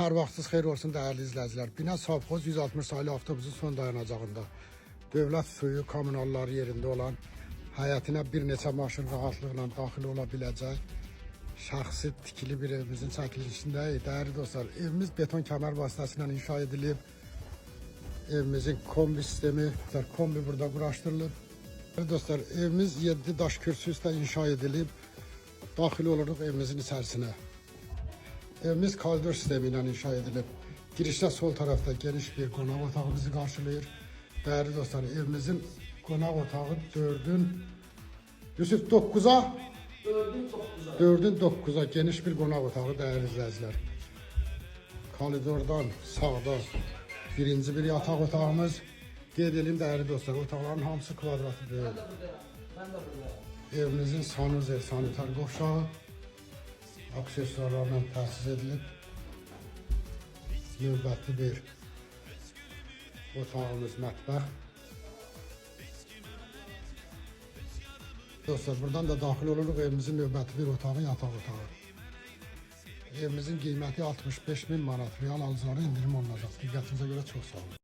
Hər vaxtınız xeyir olsun değerli izleyiciler. Bina Sovxoz 160 sayılı avtobusun son dayanacağında dövlət suyu kommunalları yerində olan həyətinə bir neçə maşın rahatlıqla daxil olabiləcək şəxsi tikili bir evimizin çəkilişindəyik. Değerli dostlar, evimiz beton kəmər vasitəsilə inşa edilib. Evimizin kombi sistemi, kombi burada quraşdırılıb. Değerli dostlar, evimiz 7 daş kürsü üstə inşa edilib. Daxil oluruq evimizin içərisinə. Evimiz koridor sistemiyle inşa edilip girişte sol tarafta geniş bir konak otağı bizi karşılıyor. Değerli dostlar, evimizin konak otağı 4'ün Yusuf 9'a 4'ün 9'a geniş bir konak otağı değerli izleyiciler. Koridordan sağda birinci bir yatak otağımız. Qeyd edelim değerli dostlar, otaqların hamısı kvadratı böyük. Evimizin sanuzel sanitar qovşağı aksesuarlarla təchiz edilib. Növbəti bir otağımız mətbəx. Dostlar, buradan da daxil oluruq evimizin növbəti bir otağı yataq otağı. Evimizin qiyməti 65.000 manat. Real alıcılara indirim olunacaq. Diqqətinizə görə çox sağ olun.